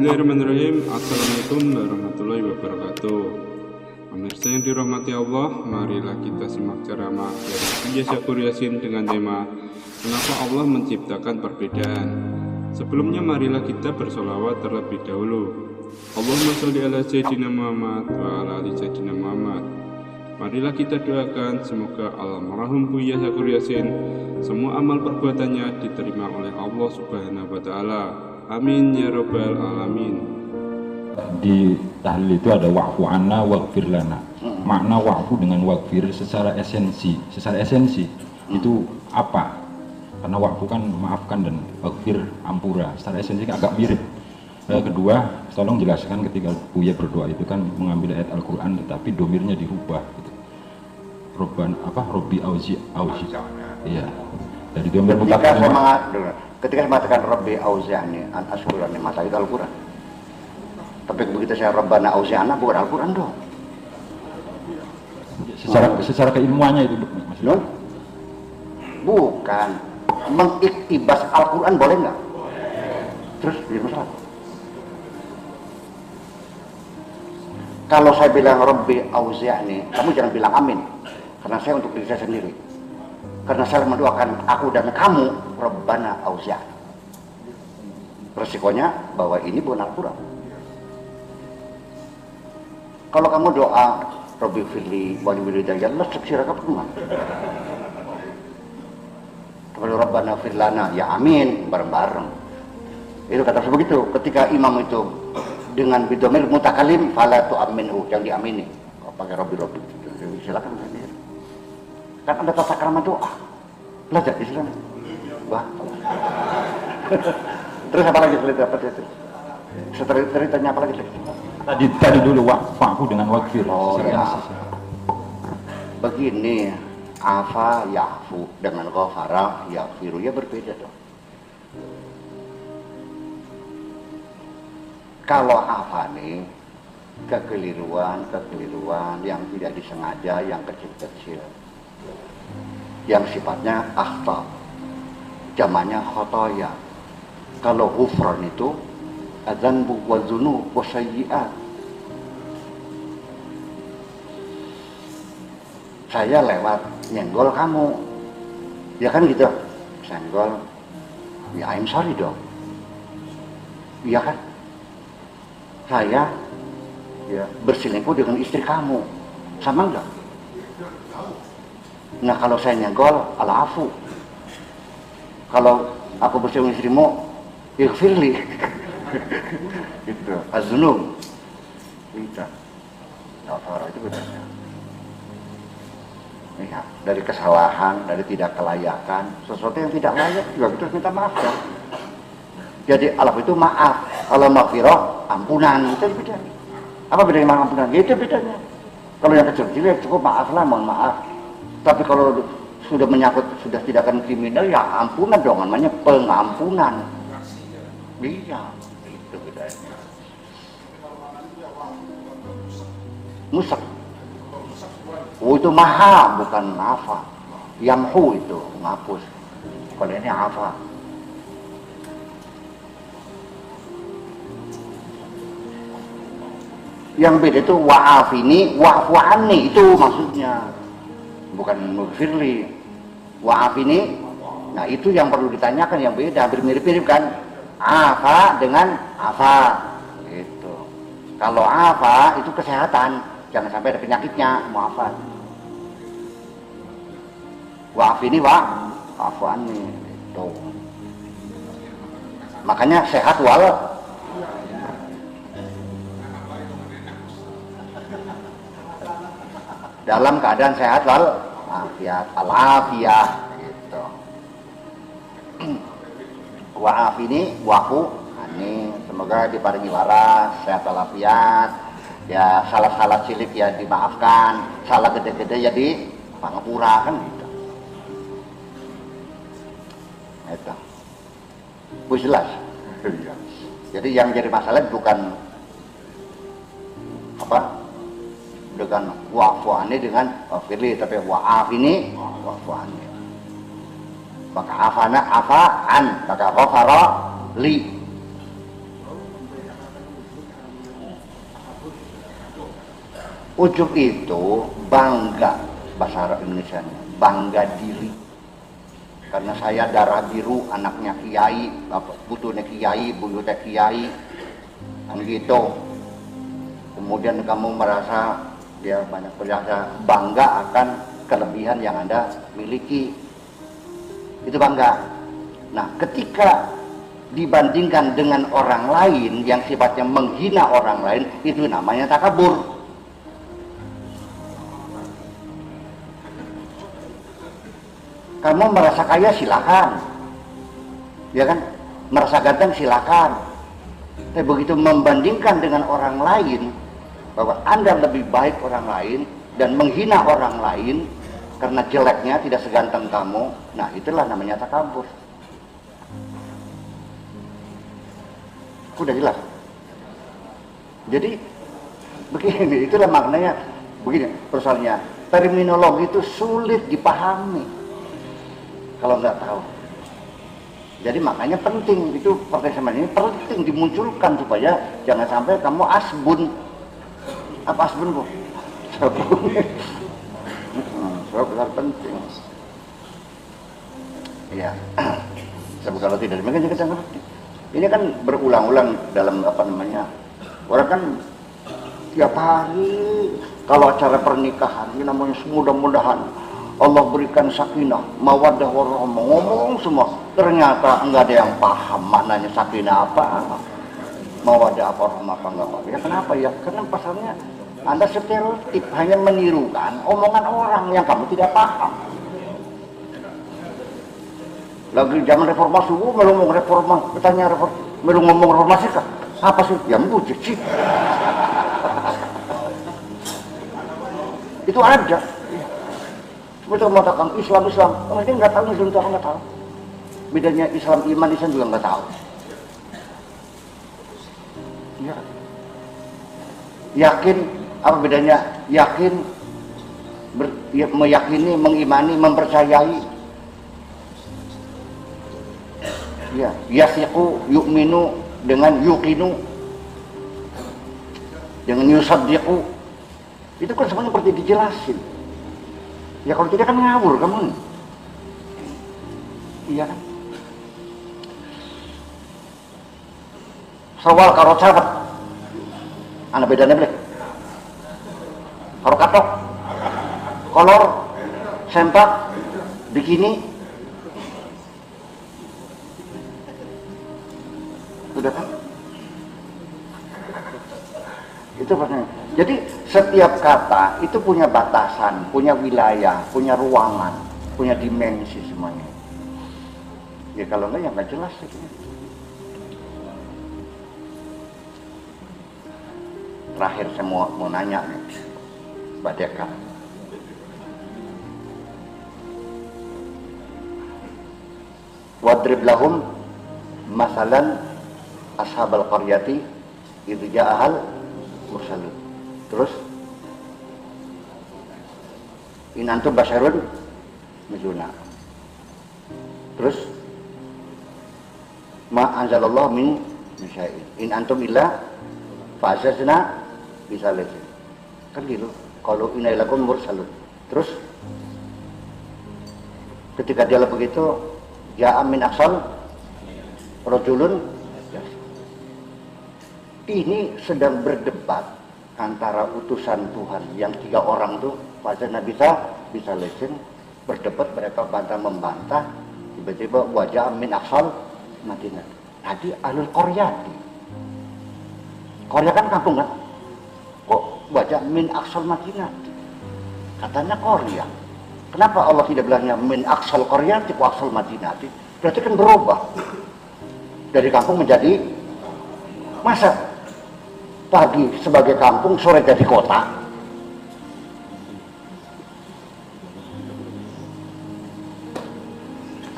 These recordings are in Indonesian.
Bismillahirrahmanirrahim. Assalamualaikum warahmatullahi wabarakatuh. Pemirsa yang dirahmati Allah, marilah kita simak ceramah dari Buya Syakur Yasin dengan tema Kenapa Allah menciptakan perbedaan. Sebelumnya marilah kita bersolawat terlebih dahulu. Allahumma sholli ala Sayyidina Muhammad wa ala ali Sayyidina Muhammad. Marilah kita doakan semoga almarhum Buya Syakur Yasin semua amal perbuatannya diterima oleh Allah Subhanahu wa taala. Amin ya rabbal alamin. Di tahlil itu ada wa'fu anna waghfir lana. Makna wa'fu dengan waghfir secara esensi itu apa? Karena wa'fu kan maafkan dan waghfir ampura. Secara esensi kan agak mirip. Kedua, tolong jelaskan ketika Buya berdoa itu kan mengambil ayat Al-Qur'an tetapi domirnya dirubah gitu. Robbi auzi. Iya. Dari domir mutakallim. Ketika saya mengatakan Rabbi auzi'ni an ashkura ni'mata itu Al-Quran. Tapi begitu saya Rabbana auzi'na bukan Al-Quran dong. Secara keilmuannya itu maksudnya. Bukan. Mengiktibas Al-Quran boleh nggak? Terus jadi masalah. Kalau saya bilang Rabbi auzi'ni, kamu jangan bilang amin. Karena saya untuk diri saya sendiri. Karena saya mendoakan aku dan kamu Rabbana auzi'na. Resikonya bahwa ini bukan Al-Quran. Kalau kamu doa Rabbi firli wali wilidayah Allah seksiraka pernah. Kalau Rabbana firlana ya amin bareng-bareng. Itu kata begitu. Ketika imam itu dengan bidomil mutakalim fala tu'aminu yang diamini. Pakai Rabbi silakan sendiri. Kan ada tata krama doa. Belajar di sana. Wah. Terus apa lagi itu? Ceritanya apa lagi? Tadi dulu wa'fu dengan waghfir. Oh ya. Begini, afa ya'fu dengan ghafara yaghfiru ya berbeda dong. Kalau afa nih kekeliruan yang tidak disengaja, yang kecil-kecil, yang sifatnya akhta, zamannya khotoya. Kalau ghufran itu adzanbu wa dzunub wa sayyi'at. Saya lewat nyenggol kamu, ya kan gitu, senggol, ya I'm sorry dong, iya kan? Saya ya berselingkuh dengan istri kamu, sama enggak? Nah kalau saya nyenggol, al-afu. Kalau aku berselingkuh dengan istrimu, ighfirli. Gitu, az-zunub. Bisa. Nah, itu bedanya. Ya, dari kesalahan, dari tidak kelayakan, sesuatu yang tidak layak juga kita minta maaf ya. Jadi Allah itu maaf, kalau maghfirah ampunan, itu bedanya. Apa bedanya ampunan? Ya, itu bedanya. Kalau yang kecil-kecil ya cukup maaflah, mohon maaf. Tapi kalau sudah menyangkut sudah tindakan kriminal ya ampunan dong, namanya pengampunan. Iya, itu bedanya. Musak. Oh itu maha, bukan afa. Yamhu itu menghapus. Kalau ini afa. Yang beda itu wa'afini, wa'fu anni, itu maksudnya. Bukan mufirli. Wa'afini. Nah itu yang perlu ditanyakan, yang beda, hampir mirip-mirip kan. Afa dengan afa. Gitu. Kalau afa itu kesehatan, jangan sampai ada penyakitnya, muafat. Wa'afini wa'fu anni. Itu. Makanya sehat wal dalam keadaan sehat wal afiat, al-afiyah gitu. Wa'afini wa'fu anni, semoga diparingi waras, sehat walafiat. Ya salah-salah cilik ya dimaafkan, salah gede-gede ya di pangapura kan gitu. Itu. Wis jelas. Jadi yang jadi masalah bukan apa? Dengan wa'fu anni dengan wa'firli, tapi wa'afini wa'fu anni. Maka afana afa'an, maka ghafara li. Ujub itu bangga, bahasa Arab Indonesia, bangga diri. Karena saya darah biru, anaknya kiai, putunya kiai, buyutnya kiai, kan gitu. Kemudian kamu merasa ya banyak berasa bangga akan kelebihan yang Anda miliki. Itu bangga. Nah, ketika dibandingkan dengan orang lain yang sifatnya menghina orang lain, itu namanya takabur. Kamu merasa kaya silakan, ya kan? Merasa ganteng silakan. Tapi begitu membandingkan dengan orang lain, bahwa Anda lebih baik orang lain dan menghina orang lain karena jeleknya tidak seganteng kamu, nah itulah namanya takabur. Udah jelas. Jadi begini, itulah maknanya. Begini persoalannya, terminologi itu sulit dipahami kalau nggak tahu. Jadi makanya penting itu pertemuan ini penting dimunculkan supaya jangan sampai kamu asbun. Apa asbun bu? Sabun. Sebab penting. Ya. Sebab kalau tidak demikian kita ngerti. Ini kan berulang-ulang dalam apa namanya? Orang kan tiap hari kalau acara pernikahan ini namanya mudah-mudahan Allah berikan sakinah, mawaddah warahmah, ngomong semua. Ternyata enggak ada yang paham maknanya sakinah apa, mawaddah apa, warahmah apa enggak apa. Ya kenapa ya? Karena pasarnya Anda stereotip, hanya menirukan omongan orang yang kamu tidak paham. Lagi zaman reformasi, melu ngomong reformasi, bertanya reformasi, melu ngomong reformasi kah? Apa sih? Ya mujib sih. Itu ada. Mereka mengatakan Islam, mereka nggak tahu, Islam itu apa nggak tahu. Bedanya Islam iman, Islam juga nggak tahu. Ya. Yakin, apa bedanya? Yakin, meyakini, mengimani, mempercayai. Ya, yasiqu, yu'minu dengan yuqinu, dengan yusaddiqu. Itu kan semuanya seperti dijelasin. Ya kalau tidak kan ngawur kamu. Iya kan? Sawal karo sahabat. Ana bedanya boleh. Karo katok. Kolor, sempak, bikini. Sudah kan? Itu maksudnya. Jadi setiap kata itu punya batasan, punya wilayah, punya ruangan, punya dimensi semuanya. Ya kalau enggak ya nggak jelas itu. Terakhir saya mau nanya nih, Mbak Deka. Wadrib lahum masalan ashabal qaryati idza ja'ahal mursalun. Terus in antum basyarun misluna. Terus ma anzalallahu min syai'in in antum illa fa'asasna bisalatin. Kan gitu. Kalau inailakum mursalun. Terus ketika dia begitu ja'a min aqsal rajulun, ini sedang berdebat antara utusan Tuhan yang 3 orang tuh pada Nabi bisa lesen berdebat, mereka bantah membantah. Tiba-tiba wajah min aqsal Madinah. Tadi alul Qaryati. Korea kan kampung kan? Kok wajah min aqsal Madinah? Katanya Korea. Kenapa Allah tidak bilangnya min aqsal Qaryati wa aqsal Madinah? Berarti kan berubah dari kampung menjadi masa pagi sebagai kampung, sore jadi kota.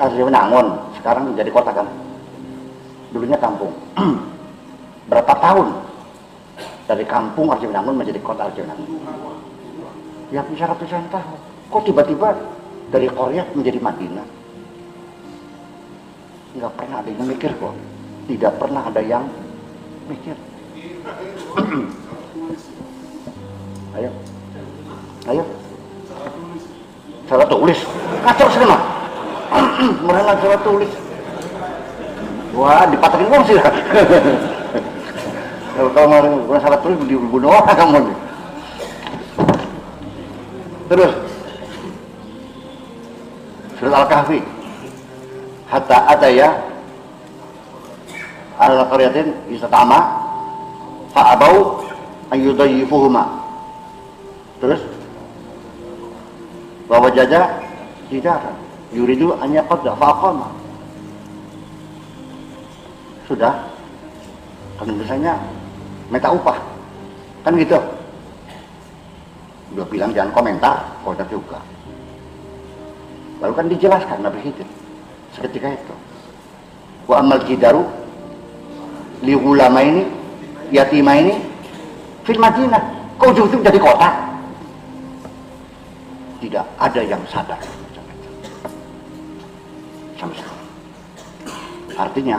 Arjewenangun sekarang menjadi kota kan? Dulunya kampung. Berapa tahun dari kampung Arjewenangun menjadi kota Arjewenangun? Ya bisa ratusan tahun. Kok tiba-tiba dari Korea menjadi Madinah? Nggak pernah ada yang mikir kok. Tidak pernah ada yang mikir. Ayo. Ayo. Salah tulis. Kacau semua. Mereka salah tulis. Wah, dipatahin uang sih. Kalau kemarin salah tulis dibunuh orang kamu nih. Terus Surat Al-Kahfi. Hatta ataya al-qaryatin istatama fa'abau ayyudayyifuhuma. Terus bahwa jajah tidak yuridu an yaqadda fa'aqama. Sudah kan biasanya minta upah kan gitu. Udah bilang jangan komentar juga. Lalu kan dijelaskan Nabi Khidir seketika itu. Wa amal jidaru li ulama ini yatima ini fil Madinah. Kau ujung-ujung jadi kota. Tidak ada yang sadar sama sekali. Artinya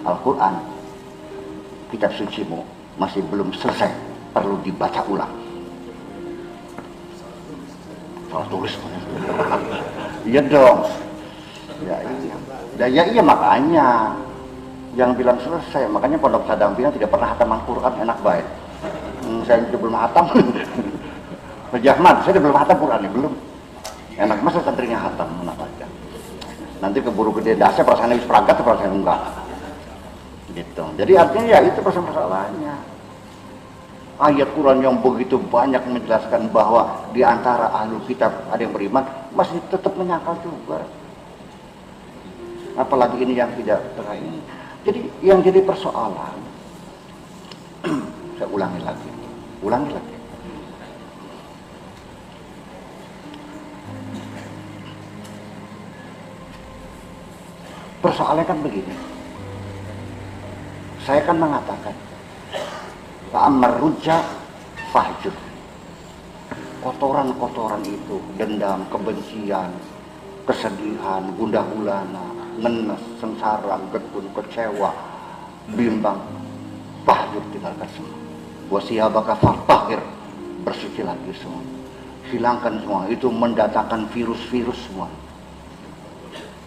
Al-Quran, kitab sucimu masih belum selesai, perlu dibaca ulang. Salah tulis. Iya dong. Ya iya. Ya iya makanya yang bilang selesai, makanya Pondok Sadang bilang tidak pernah hatam Al-Quran, enak baik. Saya juga belum hatam. Jahman, saya belum hatam Quran ini, belum. Enak masa santrinya hatam, enak aja. Nanti keburu gede dasar perasaan habis perangkat, perasaan enggak. Gitu. Jadi artinya ya itu masalahnya. Ayat Quran yang begitu banyak menjelaskan bahwa di antara ahlul kitab ada yang beriman, masih tetap menyangkal juga. Apalagi ini yang tidak terakhir. Jadi yang jadi persoalan, saya ulangi lagi. Persoalannya kan begini. Saya kan mengatakan fa'ammar rujja fahjur. Kotoran-kotoran itu, dendam, kebencian, kesedihan, gundah gulana, menes, sengsara, getun, kecewa, bimbang, fahjur, tinggalkan semua. Wasiyabaka fartahir, bersuci lagi semua. Hilangkan semua, itu mendatangkan virus-virus semua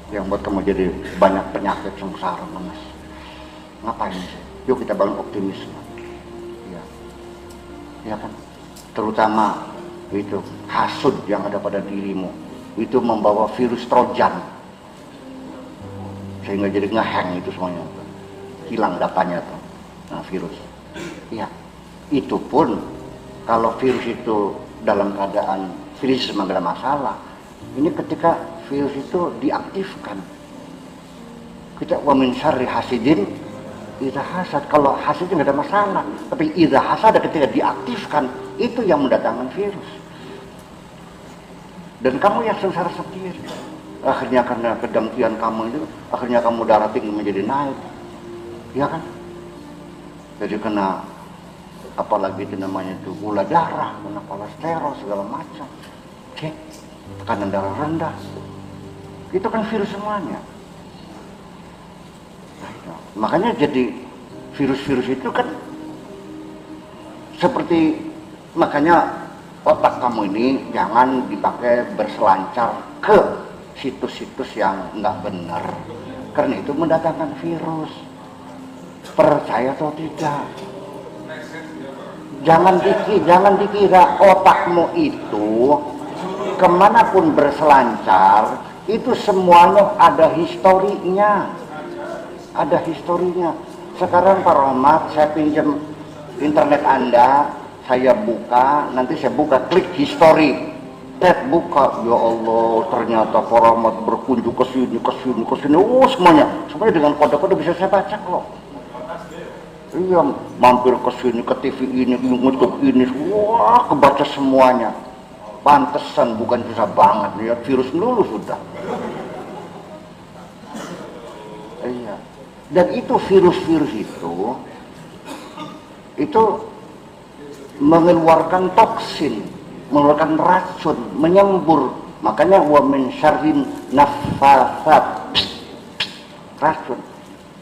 yang buat kamu jadi banyak penyakit, sengsara, menes. Ngapain sih? Yuk kita bangun optimisme. Ya kan? Terutama itu hasud yang ada pada dirimu, itu membawa virus Trojan sehingga jadi ngehang itu semuanya, hilang datanya tuh. Nah, virus. Ya, itu pun kalau virus itu dalam keadaan virus memang ada masalah. Ini ketika virus itu diaktifkan, kita wa min syarri hasidin idza hasad. Kalau hasad nggak ada masalah, tapi idza hasad ketika diaktifkan itu yang mendatangkan virus. Dan kamu yang sengsara sendiri. Akhirnya karena kedengkian kamu itu, akhirnya kamu darah tinggi menjadi naik, ya kan? Jadi kena apalagi itu namanya itu gula darah, kena kolesterol segala macam, cek tekanan darah rendah, itu kan virus semuanya. Makanya jadi virus-virus itu kan seperti, makanya otak kamu ini jangan dipakai berselancar ke situs-situs yang nggak benar, karena itu mendatangkan virus. Percaya atau tidak? Jangan dikira otakmu itu kemanapun berselancar itu semuanya ada historinya. Ada historinya. Sekarang Pak Rahmat, saya pinjam internet Anda, saya buka, nanti saya buka klik history, buka, ya Allah, ternyata Pak Rahmat berkunjung ke sini, semuanya dengan kode-kode bisa saya baca kok. Iya, mampir ke sini, ke TV ini, YouTube ini, wah, kebaca semuanya. Pantesan bukan susah banget, ya virus dulu sudah. Iya. Dan itu virus-virus itu mengeluarkan toksin, mengeluarkan racun, menyembur. Makanya wa min syarrin naffatsat, racun.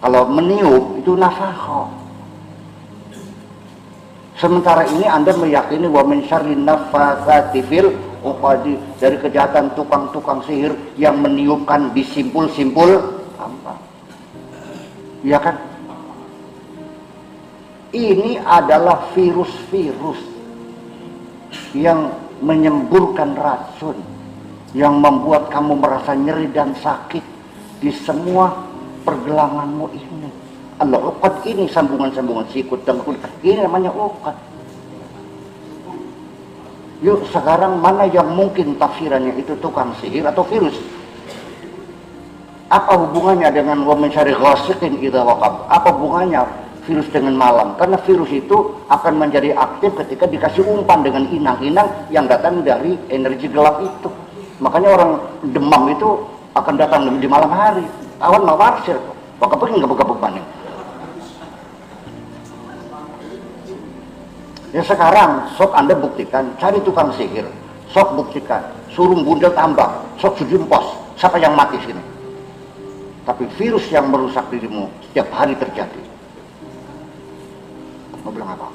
Kalau meniup itu nafakha. Sementara ini Anda meyakini wa min syarrin naffatsati fil uqadi, dari kejahatan tukang-tukang sihir yang meniupkan di simpul-simpul apa? Iya kan? Ini adalah virus-virus yang menyemburkan racun, yang membuat kamu merasa nyeri dan sakit di semua pergelanganmu ini. Al-uqad ini sambungan-sambungan sikut dan kulit, ini namanya uqad. Yuk sekarang mana yang mungkin tafsirannya itu tukang sihir atau virus? Apa hubungannya dengan wa min syarri ghasiqin idza waqab? Apa hubungannya virus dengan malam? Karena virus itu akan menjadi aktif ketika dikasih umpan dengan inang-inang yang datang dari energi gelap itu. Makanya orang demam itu akan datang di malam hari. Awan mawarsir, maka pengen gabuk-gabuk panik. Ya sekarang, sok Anda buktikan, cari tukang sihir, sok buktikan, suruh bundel tambang, sok sujempos, siapa yang mati sini. Tapi virus yang merusak dirimu setiap hari terjadi. Mau bilang apa?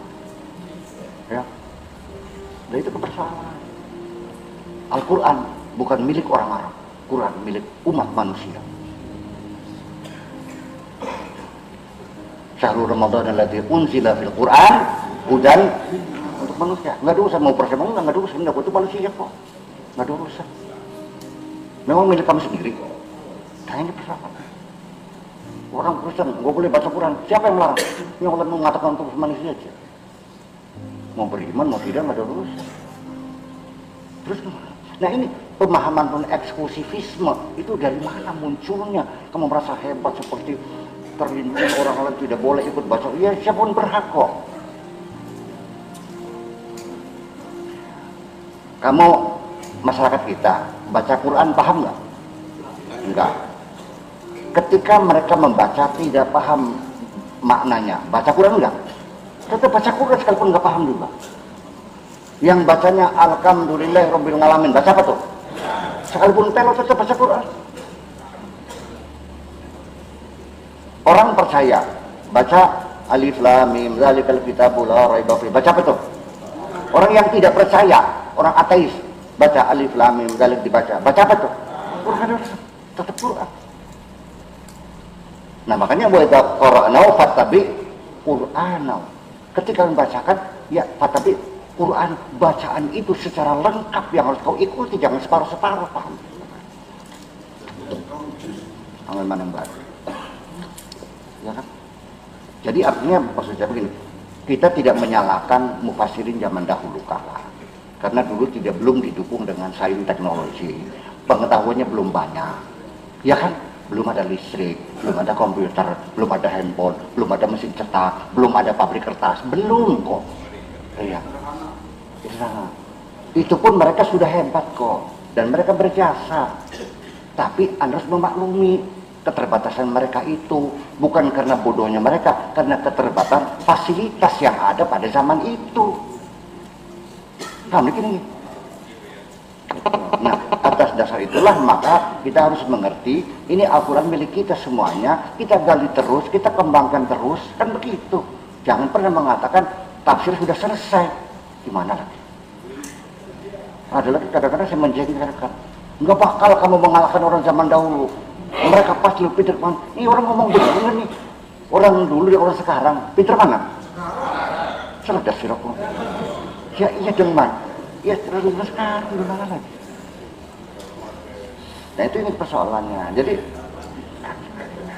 Ya, dan itu kepercayaan. Al-Quran bukan milik orang Arab, Quran milik umat manusia. Syahrul Ramadan alladzi unzila fil Quran hudan untuk manusia. Nggak ada urusan mau persembahan, nggak ada urusan, nggak itu manusia kok, nggak ada urusan. Memang milik kamu sendiri. Nah ini persoalan. Orang Kristen nggak boleh baca Quran. Siapa yang melarang? Yang Allah mengatakan untuk manusia aja. Mau beriman mau tidak nggak ada urusan. Terus nah ini pemahaman eksklusivisme itu dari mana munculnya? Kamu merasa hebat seperti terlindungi, orang lain tidak boleh ikut baca. Ya siapapun berhak kok. Kamu masyarakat kita baca Quran paham nggak? Enggak. Ketika mereka membaca tidak paham maknanya, baca Quran enggak? Tetap baca Quran sekalipun nggak paham juga. Yang bacanya Alhamdulillah Rabbil Alamin, baca apa tuh? Sekalipun telo tetap baca Quran. Orang percaya baca Alif Lam Mim Dzalikal Kitabu La Raiba Fihi, baca apa tuh? Orang yang tidak percaya, orang ateis, baca Alif Lam Mim Dzalik dibaca, baca apa tuh? Quran, tetap Quran. Nah makanya wa idza qara'nahu fattabi Qur'anahu. Ketika membacakan, ya fattabi Quran, bacaan itu secara lengkap yang harus kau ikuti, jangan separuh-separuh, paham? Tangan mana yang baru? Ya kan? Jadi artinya maksudnya begini, kita tidak menyalahkan mufassirin zaman dahulu kala, karena dulu belum didukung dengan sains teknologi, pengetahuannya belum banyak, ya kan? Belum ada listrik, belum ada komputer, belum ada handphone, belum ada mesin cetak, belum ada pabrik kertas, belum kok. Iya. Nah, itu pun mereka sudah hebat kok, dan mereka berjasa. Tapi Anda harus memaklumi keterbatasan mereka itu, bukan karena bodohnya mereka, karena keterbatasan fasilitas yang ada pada zaman itu. Nah, begini. Nah, atas dasar itulah maka kita harus mengerti ini Al-Quran milik kita semuanya, kita gali terus, kita kembangkan terus, kan begitu. Jangan pernah mengatakan tafsir sudah selesai. Gimana lagi? Ada lagi kadang-kadang saya menjengkelkan. Enggak bakal kamu mengalahkan orang zaman dahulu. Mereka pasti lebih pintar. Ini orang ngomong benar nih. Orang dulu dan orang sekarang pintar mana? Cerdas siraku. Ya iya dengan. Ya terlalu sekarang gimana lagi? Nah itu ini persoalannya. Jadi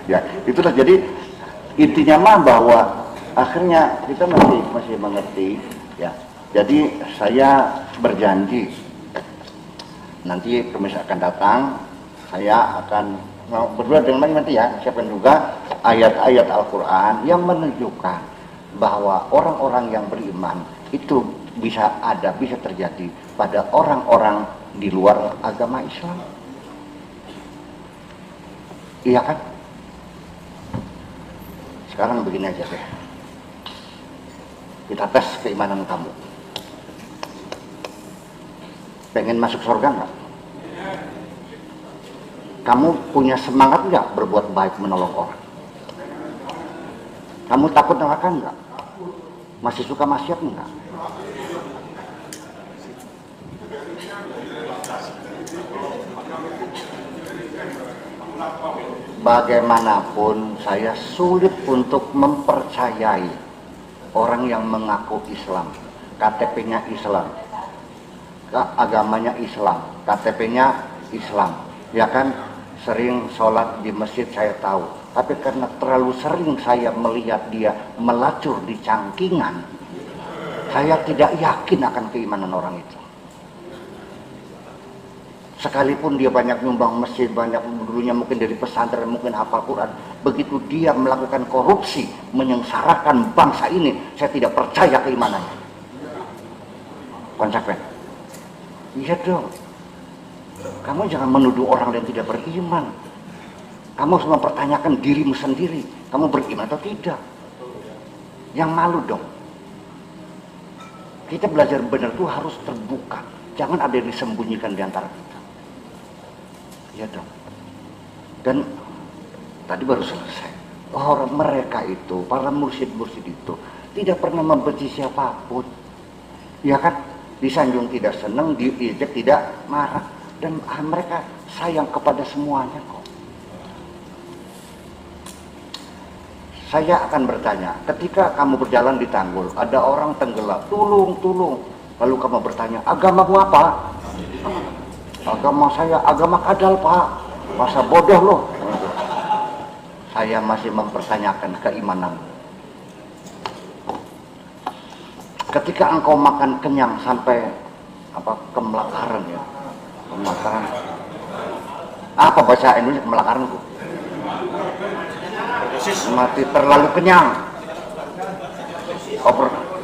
ya itulah, jadi intinya mah bahwa akhirnya kita masih mengerti ya. Jadi saya berjanji nanti Kamis akan datang, saya akan berdua dengan nanti ya, siapkan juga ayat-ayat Al-Quran yang menunjukkan bahwa orang-orang yang beriman itu bisa terjadi pada orang-orang di luar agama Islam. Iya kan? Sekarang begini aja deh, kita tes keimanan kamu. Pengen masuk surga nggak? Kamu punya semangat nggak berbuat baik, menolong orang? Kamu takut neraka nggak? Masih suka maksiat enggak? Bagaimanapun saya sulit untuk mempercayai orang yang mengaku Islam, KTP-nya Islam, agamanya Islam, KTP-nya Islam, ya kan, sering sholat di masjid saya tahu, tapi karena terlalu sering saya melihat dia melacur di cangkingan, saya tidak yakin akan keimanan orang itu. Sekalipun dia banyak nyumbang masjid, banyak dulunya mungkin dari pesantren, mungkin hafal Quran, begitu dia melakukan korupsi, menyengsarakan bangsa ini, saya tidak percaya keimanannya. Konsekuen. Iya dong. Kamu jangan menuduh orang yang tidak beriman. Kamu harus mempertanyakan dirimu sendiri. Kamu beriman atau tidak? Yang malu dong. Kita belajar benar itu harus terbuka. Jangan ada yang disembunyikan di antara kita. Iya dong. Dan tadi baru selesai. Orang mereka itu, para mursyid-mursyid itu tidak pernah membenci siapapun. Ya kan? Disanjung tidak senang, diejek tidak marah. Dan mereka sayang kepada semuanya kok. Saya akan bertanya, ketika kamu berjalan di tanggul, ada orang tenggelam, tulung. Lalu kamu bertanya, agamamu apa? Agama saya, agama kadal Pak. Masa bodoh loh. Saya masih mempertanyakan keimanan. Ketika engkau makan kenyang sampai kemelakaran ya. Kemelakaran. Apa bahasa Indonesia kemelakaran itu? Mati terlalu kenyang.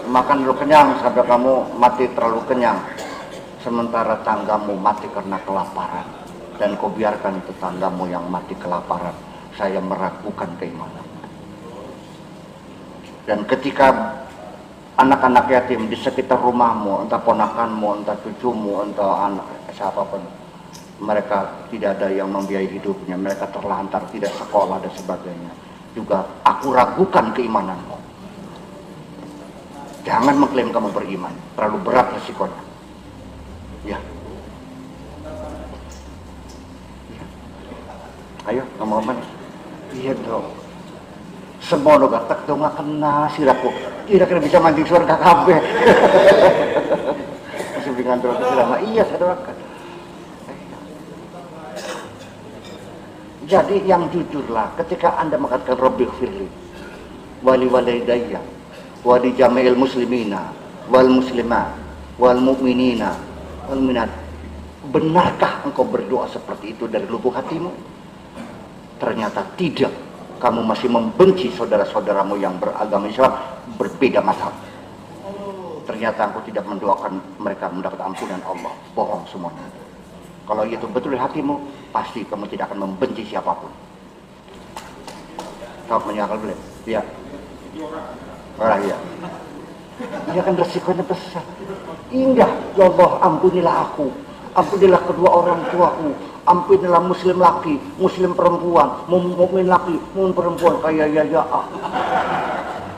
Makan dulu kenyang sampai kamu mati terlalu kenyang. Sementara tanggamu mati karena kelaparan, dan kau biarkan tetanggamu yang mati kelaparan. Saya meragukan keimanan. Dan ketika anak-anak yatim di sekitar rumahmu, entah ponakanmu, entah cucumu, entah anak siapapun, mereka tidak ada yang membiayai hidupnya, mereka terlantar, tidak sekolah dan sebagainya, juga aku ragukan keimananmu. Jangan mengklaim kamu beriman, terlalu berat resikonya. Ya. Ayo, ngomong-ngomong. Iya dong. Semono gatak dong gak kena siraku. Kira-kira bisa mancing surga kabeh. Masih dengan doa selama. Iya, saya doakan. Jadi yang jujurlah ketika Anda mengatakan Rabbighfirli wali walidayya wali jami'il muslimina wal muslimat wal mu'minina wal minat. Benarkah engkau berdoa seperti itu dari lubuk hatimu? Ternyata tidak. Kamu masih membenci saudara-saudaramu yang beragama Islam berbeda mazhab. Ternyata engkau tidak mendoakan mereka mendapat ampunan Allah. Bohong semuanya. Kalau itu betul di hatimu, pasti kamu tidak akan membenci siapapun. Kau menyangkal boleh? Iya. Orang iya. Dia kan resikonya besar. Indah, ya Allah, ampunilah aku. Ampunilah kedua orang tuaku. Ampunilah muslim laki, muslim perempuan, mukmin laki, mukmin perempuan, kayak ya.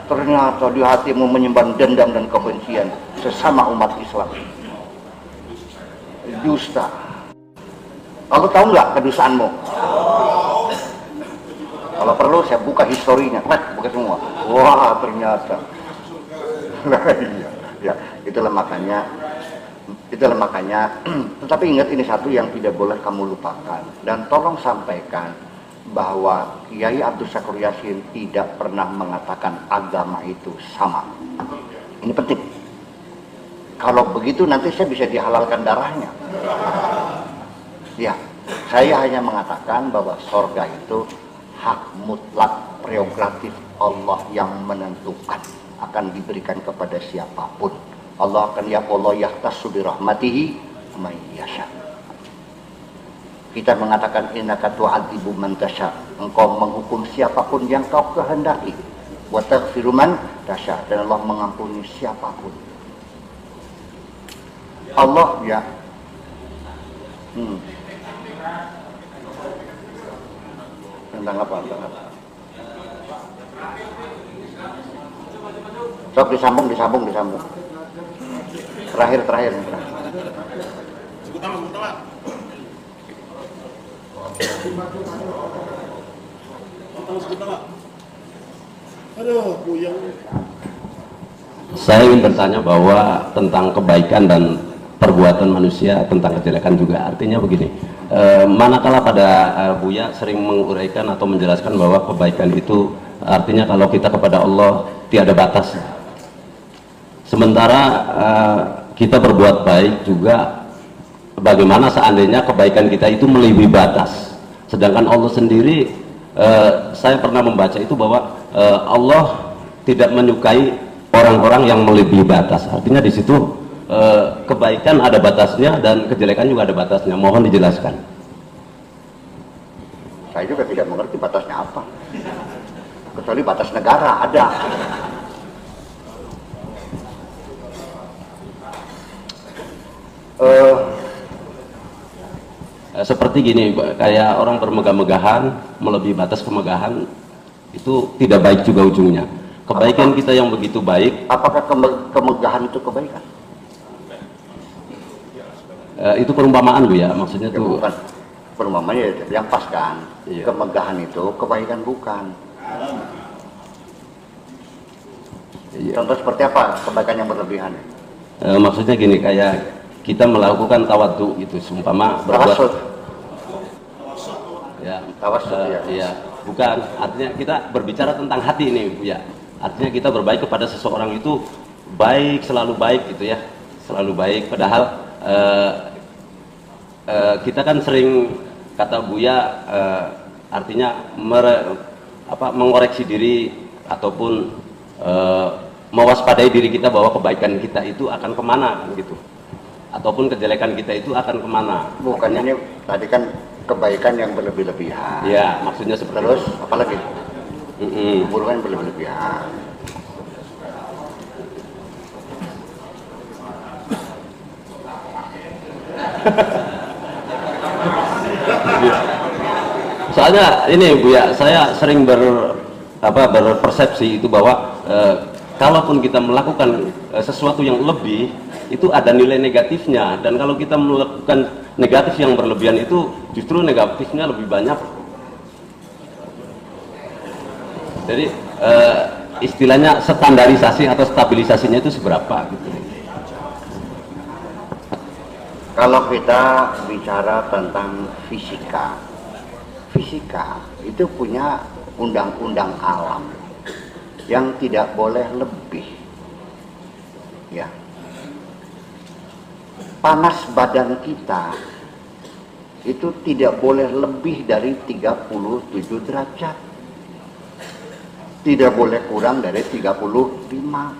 Ternyata di hatimu menyimpan dendam dan kebencian sesama umat Islam. Dusta. Kamu tahu nggak kedustaanmu? Kalau perlu saya buka historinya, buka semua. Wah, ternyata. Ya, itulah makanya. Tetapi ingat, ini satu yang tidak boleh kamu lupakan, dan tolong sampaikan bahwa Kiai Abdul Syakur Yasin tidak pernah mengatakan agama itu sama. Ini penting. Kalau begitu nanti saya bisa dihalalkan darahnya. Ya, saya hanya mengatakan bahwa sorga itu hak mutlak prerogatif Allah yang menentukan, akan diberikan kepada siapapun. Allah akan yahtassu bi rahmatihi may yasha. Kita mengatakan innaka tu'adzibu man tasya, engkau menghukum siapapun yang kau kehendaki, wa taghfiru man tasya, dan Allah mengampuni siapapun. Allah ya. Tentang apa? Sok disambung. Terakhir. Saya ingin bertanya bahwa tentang kebaikan dan perbuatan manusia, tentang kejelekan juga. Artinya begini, manakala pada Buya sering menguraikan atau menjelaskan bahwa kebaikan itu artinya kalau kita kepada Allah tiada batas. Sementara kita berbuat baik juga, bagaimana seandainya kebaikan kita itu melebihi batas. Sedangkan Allah sendiri, saya pernah membaca itu bahwa Allah tidak menyukai orang-orang yang melebihi batas. Artinya di situ kebaikan ada batasnya dan kejelekan juga ada batasnya. Mohon dijelaskan. Saya juga tidak mengerti batasnya apa. Kecuali batas negara ada. Seperti gini, kayak orang bermegah-megahan, melebihi batas kemegahan, itu tidak baik juga ujungnya. Kebaikan kita yang begitu baik. Apakah kemegahan itu kebaikan? Itu perumpamaan Bu ya, maksudnya Ya, tuh. bukan perumpamannya yang pas kan. Iya. Kemegahan itu kebaikan bukan. Iya. Contoh seperti apa kebaikan yang berlebihan? Maksudnya gini, kayak kita melakukan tawadhu gitu, seumpama berbuat. Tawasud. Ya, Tawasud, ya. iya, bukan. Artinya kita berbicara tentang hati ini Bu ya. Artinya kita berbaik kepada seseorang itu baik, selalu baik gitu ya, selalu baik. Padahal kita kan sering kata Buya, artinya mengoreksi diri ataupun mewaspadai diri kita bahwa kebaikan kita itu akan kemana gitu, ataupun kejelekan kita itu akan kemana. Bukan, ini tadi kan kebaikan yang berlebih-lebihan. Ya, maksudnya seperti Terus itu. apa lagi? Keburukan yang berlebih-lebihan. Soalnya ini Bu ya, saya sering berpersepsi itu bahwa kalaupun kita melakukan sesuatu yang lebih, itu ada nilai negatifnya, dan kalau kita melakukan negatif yang berlebihan itu justru negatifnya lebih banyak. Jadi istilahnya standarisasi atau stabilisasinya itu seberapa gitu. Kalau kita bicara tentang fisika itu punya undang-undang alam yang tidak boleh lebih. Ya. Panas badan kita itu tidak boleh lebih dari 37 derajat. Tidak boleh kurang dari 35.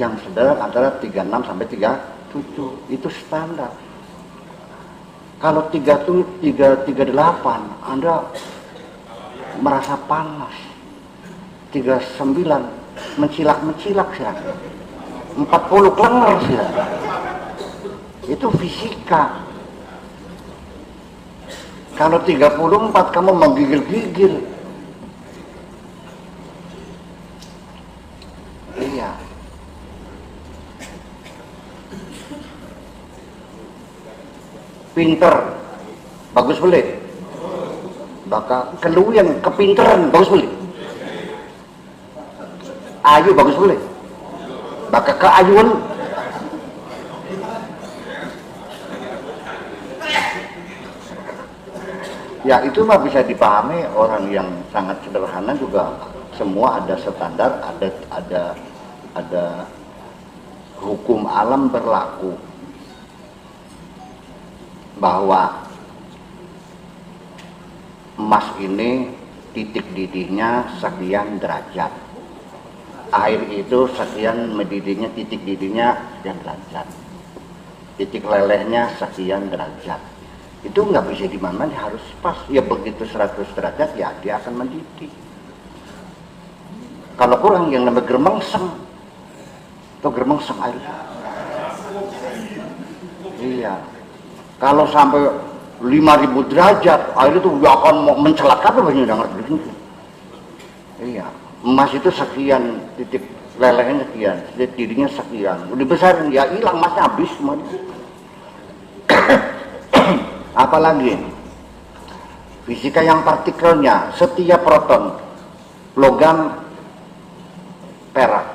Yang sedang antara 36 sampai 37. Itu standar. Kalau 38 Anda merasa panas. 39 mencilak-mencilak sih. 40 klenger sih. Itu fisika. Kalau 34 kamu menggigil-gigil. Iya. Pinter, bagus boleh. Bakal keluyan kepinteran, bagus boleh. Ayu, bagus boleh. Bakal keayuan. Ya itu mah bisa dipahami orang yang sangat sederhana juga. Semua ada standar, ada hukum alam berlaku. Bahwa emas ini titik didihnya sekian derajat, air itu sekian mendidihnya, titik didihnya sekian derajat, titik lelehnya sekian derajat. Itu nggak bisa dimana, harus pas. Ya begitu 100 derajat ya dia akan mendidih. Kalau kurang yang namanya gemengseng atau gemengseng air. Iya. Kalau sampai 5.000 derajat, air itu akan mencelak apa banyak ngerti. Iya, emas itu sekian titik lelehnya sekian, dirinya sekian, udah besar ya hilang, masnya habis semuanya. Apalagi fisika yang partikelnya setiap proton logam perak,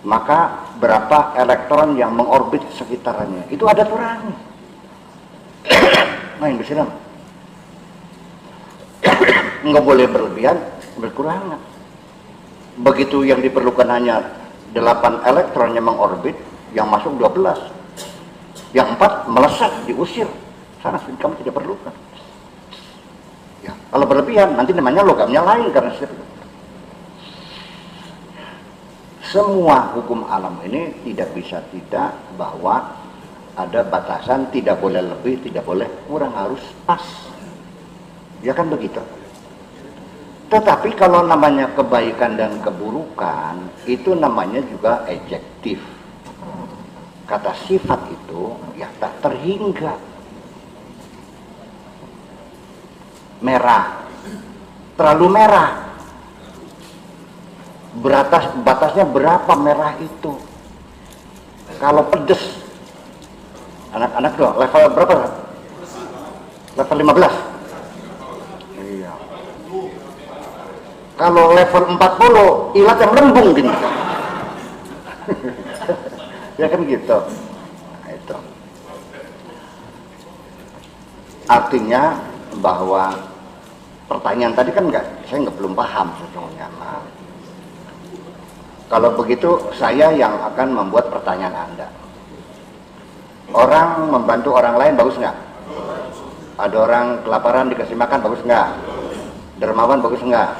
maka berapa elektron yang mengorbit sekitarnya itu ada aturannya. Main bersiram nggak boleh berlebihan, berkurangan. Begitu yang diperlukan hanya 8 elektron yang mengorbit, yang masuk 12, yang 4 melesat, diusir sana, kamu tidak perlukan. Ya, kalau berlebihan nanti namanya logamnya lain karena semua hukum alam ini tidak bisa tidak bahwa ada batasan, tidak boleh lebih, tidak boleh kurang, harus pas. Ya kan begitu. Tetapi kalau namanya kebaikan dan keburukan, itu namanya juga adjektif. Kata sifat itu ya tak terhingga. Merah, terlalu merah. Batasnya berapa merah itu? Kalau pedes, anak-anak tuh level berapa? Level 15. Iya. Kalau level 40, ilat yang lembung gini. Ya kan gitu. Nah, itu. Artinya bahwa pertanyaan tadi kan saya belum paham sesungguhnya. Nah, kalau begitu saya yang akan membuat pertanyaan Anda. Orang membantu orang lain bagus nggak? Ada orang kelaparan dikasih makan bagus nggak? Dermawan bagus nggak?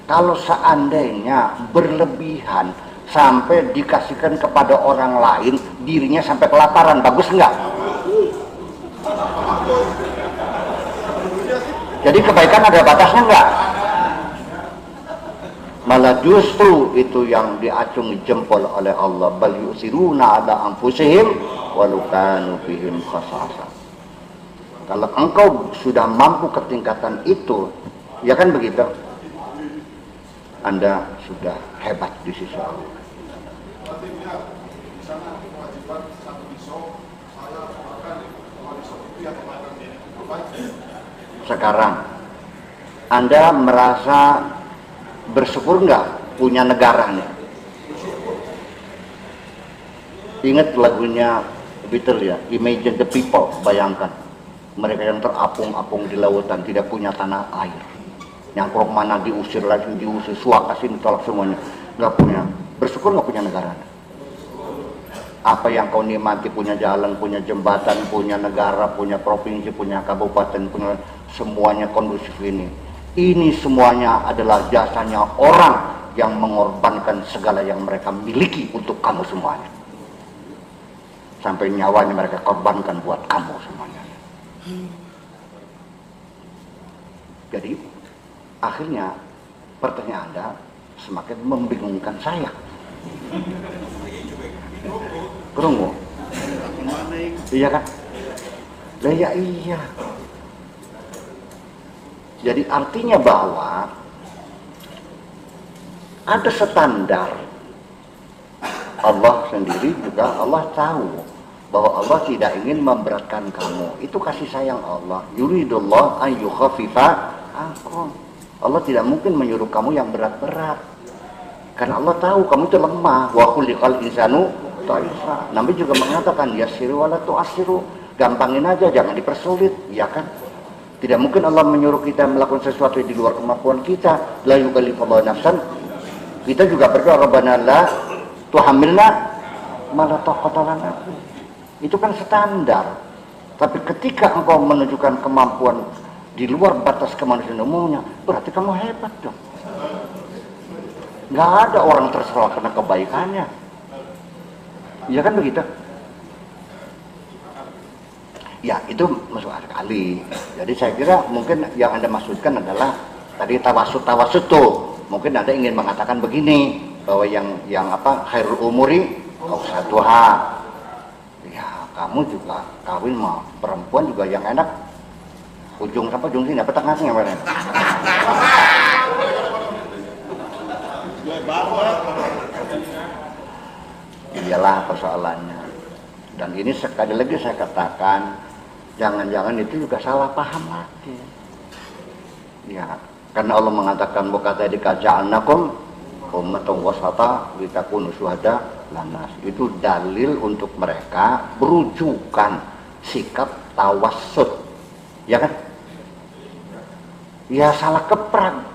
Kalau seandainya berlebihan sampai dikasihkan kepada orang lain, dirinya sampai kelaparan, bagus nggak? Jadi kebaikan ada batasnya nggak? Malah justru itu yang diacungi jempol oleh Allah. Bal yusiruna ala anfusihim walau kanu bihim khasasa. Kalau engkau sudah mampu ke tingkatan itu, ya kan begitu, Anda sudah hebat di sisi Allah. Sekarang Anda merasa bersyukur nggak punya negara nih? Ingat lagunya Beatles ya, Imagine the People, bayangkan mereka yang terapung-apung di lautan, tidak punya tanah air, yang kalau mana diusir lagi, diusir, suaka sini, tolak semuanya, nggak punya. Bersyukur nggak punya negara? Apa yang kau nikmati, punya jalan, punya jembatan, punya negara, punya provinsi, punya kabupaten, punya semuanya kondusif ini. Ini semuanya adalah jasanya orang yang mengorbankan segala yang mereka miliki untuk kamu semuanya. Sampai nyawanya mereka korbankan buat kamu semuanya. Jadi akhirnya pertanyaan Anda semakin membingungkan saya. Kerungu? Iya kan? Lah ya iya. Jadi artinya bahwa ada standar. Allah sendiri juga Allah tahu bahwa Allah tidak ingin memberatkan kamu. Itu kasih sayang Allah. Yuridullah an yukhaffifa ankum. Allah tidak mungkin menyuruh kamu yang berat-berat. Karena Allah tahu kamu itu lemah. Wa khuliqal insanu dha'ifa. Nabi juga mengatakan yassiru wala tu'assiru. Gampangin aja, jangan dipersulit, ya kan? Tidak mungkin Allah menyuruh kita melakukan sesuatu di luar kemampuan kita. La yukallifullahu nafsan. Kita juga berdoa Rabbana la tuhammilna ma la taqata lana. Itu kan standar. Tapi ketika engkau menunjukkan kemampuan di luar batas kemanusiaan umumnya, berarti kamu hebat dong. Nggak ada orang terserah karena kebaikannya. Iya kan begitu? Ya itu masuk sekali. Jadi saya kira mungkin yang Anda maksudkan adalah tadi tawasud tuh. Mungkin Anda ingin mengatakan begini, bahwa yang apa khairul umuri awsatuha. Ya kamu juga kawin sama perempuan juga yang enak ujung sampai ujung sini, apa tengahnya mana? iyalah persoalannya. Dan ini sekali lagi saya katakan, jangan-jangan itu juga salah paham lagi. Ya, karena Allah mengatakan wakata dikaja'alnakum ummatan wasata litakunu syuhada lanas. Itu dalil untuk mereka berujukan sikap tawassut. Ya kan? Ya salah keprang.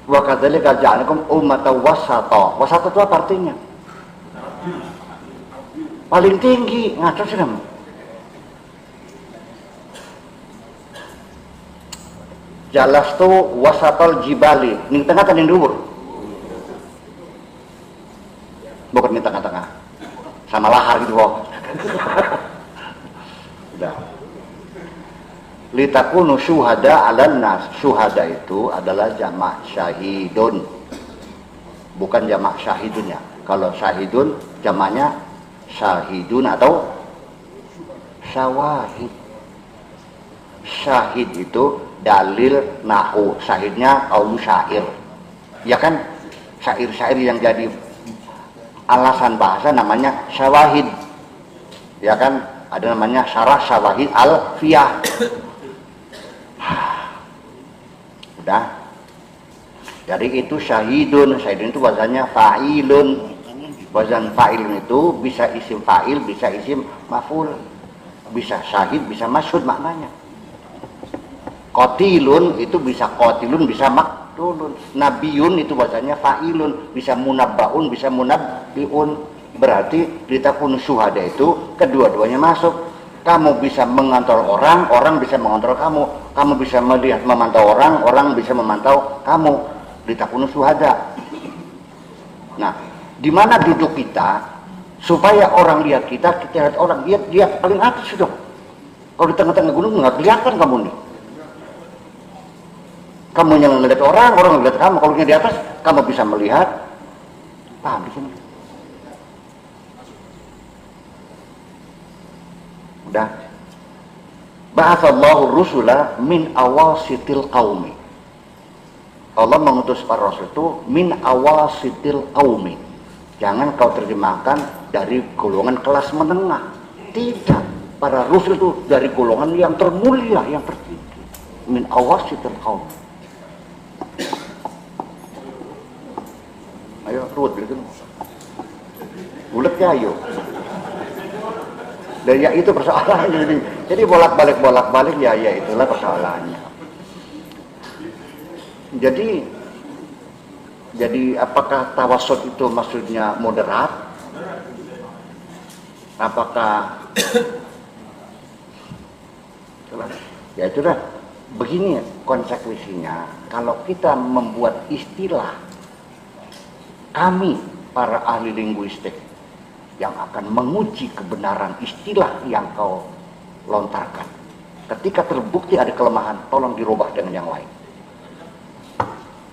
Wa kadzalika ja'alnakum ummatan wasata. Wasata itu apa artinya? Paling tinggi, ngatur sih kamu. Jalastu wasatal jibali. Ning tengah kan ning dhuwur. Bukan ning tengah-tengah. Sama lahar gitu kok. Udah. Litakunu syuhada 'alan nas. Syuhada itu adalah jamak syahidun. Bukan jamak syahidun ya. Kalau syahidun jamaknya syahidun atau syawahid. Syahid itu dalil nahu, syahidnya kaum syair. Ya kan? Syair-syair yang jadi alasan bahasa namanya syawahid. Ya kan? Ada namanya syarah syawahid al-fiyah. Udah. Jadi itu syahidun. Syahidun itu wazannya fa'ilun. Wazan fa'ilun itu bisa isim fa'il, bisa isim maf'ul. Bisa syahid, bisa masyhud maknanya. Qatilun itu bisa qatilun, bisa maktulun. Nabiyun itu wazannya fa'ilun, bisa munabbaun, bisa munabbiun. Berarti litakunu syuhada itu kedua-duanya masuk. Kamu bisa mengontrol orang, orang bisa mengontrol kamu. Kamu bisa melihat, memantau orang, orang bisa memantau kamu. Litakunu syuhada. Nah, di mana duduk kita supaya orang lihat kita lihat orang, dia paling atas itu. Kalau di tengah-tengah gunung nggak kelihatan kamu nih. Kamu yang melihat orang, orang melihat kamu. Kalau di atas, kamu bisa melihat. Paham di sini? Udah. Ba'atsallahu rusula min awasitil qaumi. Allah mengutus para rasul itu min awasitil qaumi. Jangan kau terjemahkan dari golongan kelas menengah. Tidak. Para rasul itu dari golongan yang termulia, yang tertinggi. Min awasitil qaumi. Ayo, ruwet gitu. Bulet ya, ayo. Dan ya itu persoalannya. Jadi bolak-balik ya itulah persoalannya. Jadi apakah tawassut itu maksudnya moderat? Apakah ya itu dah. Begini konsekuensinya, kalau kita membuat istilah, kami para ahli linguistik yang akan menguji kebenaran istilah yang kau lontarkan. Ketika terbukti ada kelemahan, tolong dirubah dengan yang lain.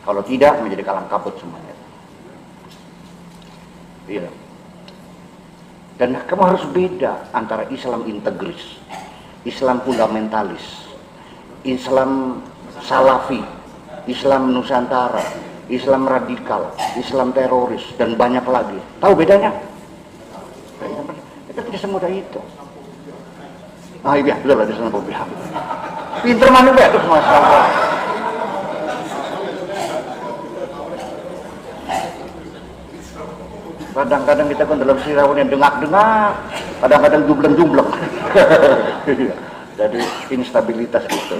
Kalau tidak, menjadi kalang kabut semuanya. Iya. Dan kamu harus beda antara Islam integris, Islam fundamentalis, Islam salafi, Islam nusantara, Islam radikal, Islam teroris, dan banyak lagi. Tahu bedanya? Itu tidak semudah itu. Ah iya, betul ada sana pihak. Pinter mana be terus masalah. Kadang-kadang kita kan dalam sirawan yang dengak-dengak, kadang-kadang jumbleng-jumbleng. Jadi instabilitas gitu.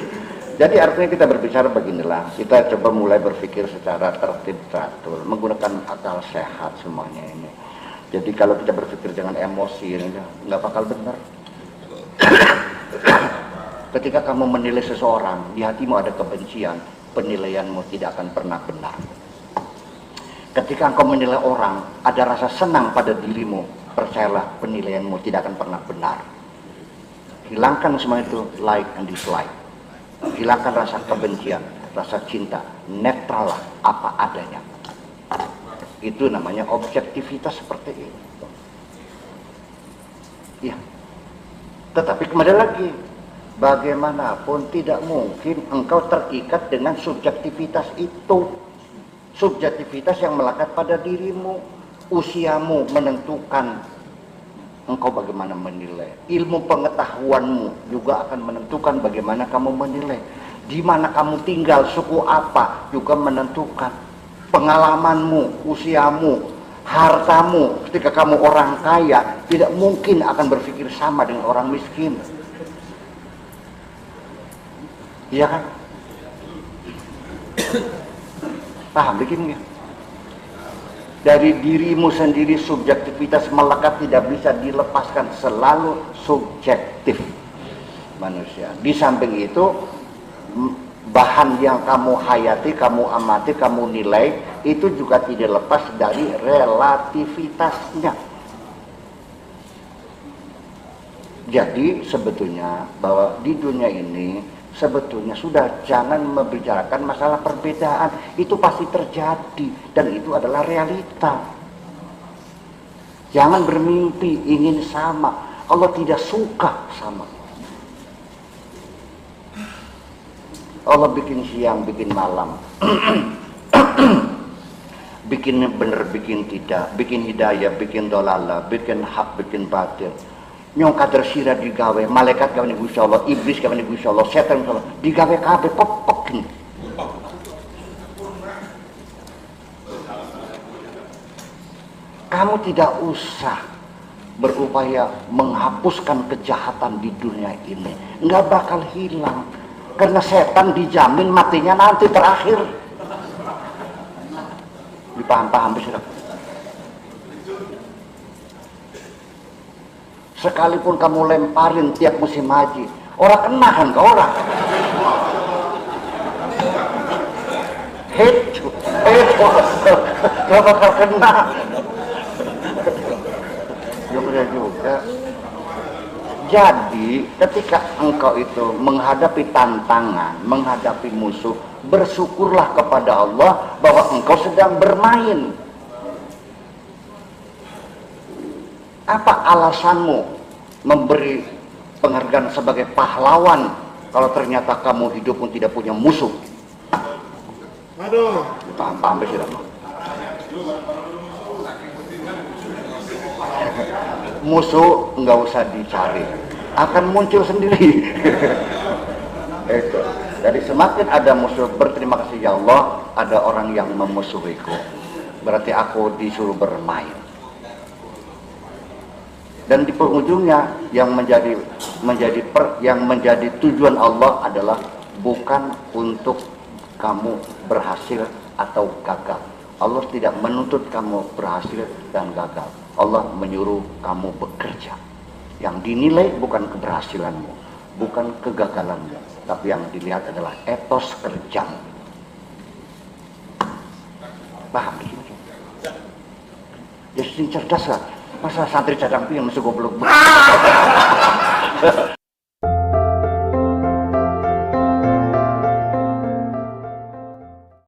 Jadi artinya kita berbicara beginilah, kita coba mulai berpikir secara tertib teratur, menggunakan akal sehat semuanya ini. Jadi kalau kita berpikir dengan emosi, nggak bakal benar. Ketika kamu menilai seseorang, di hatimu ada kebencian, penilaianmu tidak akan pernah benar. Ketika engkau menilai orang, ada rasa senang pada dirimu, percayalah penilaianmu tidak akan pernah benar. Hilangkan semua itu, like and dislike. Hilangkan rasa kebencian, rasa cinta, netral lah apa adanya. Itu namanya objektivitas seperti ini. Ya. Tetapi kembali lagi, bagaimanapun tidak mungkin engkau terikat dengan subjektivitas itu. Subjektivitas yang melekat pada dirimu. Usiamu menentukan engkau bagaimana menilai. Ilmu pengetahuanmu juga akan menentukan bagaimana kamu menilai. Di mana kamu tinggal, suku apa juga menentukan. Pengalamanmu, usiamu, hartamu. Ketika kamu orang kaya, tidak mungkin akan berpikir sama dengan orang miskin. Iya kan? Paham begini ya? Dari dirimu sendiri subjektivitas melekat, tidak bisa dilepaskan, selalu subjektif manusia. Di samping itu bahan yang kamu hayati, kamu amati, kamu nilai itu juga tidak lepas dari relativitasnya. Jadi sebetulnya bahwa di dunia ini sebetulnya sudah jangan membicarakan masalah perbedaan, itu pasti terjadi dan itu adalah realita. Jangan bermimpi ingin sama, Allah tidak suka sama. Allah bikin siang, bikin malam, bikin benar, bikin tidak, bikin hidayah, bikin dolala, bikin hak, bikin batil. Nyong kader sirah digawe, malaikat gawe Gusti Allah, iblis gawe Gusti Allah, setan gawe digawe kabeh pepek. Kamu tidak usah berupaya menghapuskan kejahatan di dunia ini, nggak bakal hilang, karena setan dijamin matinya nanti terakhir. Dipaham-paham bisa? Sekalipun kamu lemparin tiap musim haji, orang kena kan ke orang. Gak bakal kena. Juga. Jadi ketika engkau itu menghadapi tantangan, menghadapi musuh, bersyukurlah kepada Allah bahwa engkau sedang bermain. Apa alasanmu memberi penghargaan sebagai pahlawan kalau ternyata kamu hidup pun tidak punya musuh? Aduh, paham sudah. Musuh nggak usah dicari, akan muncul sendiri. Itu. Jadi semakin ada musuh, berterima kasih ya Allah, ada orang yang memusuhiku. Berarti aku disuruh bermain. Dan di penghujungnya yang menjadi tujuan Allah adalah bukan untuk kamu berhasil atau gagal. Allah tidak menuntut kamu berhasil dan gagal. Allah menyuruh kamu bekerja. Yang dinilai bukan keberhasilanmu, bukan kegagalanmu, tapi yang dilihat adalah etos kerjamu. Paham di sini? Jadi cerdas lah. Masa santri cadang pion masuk goblok.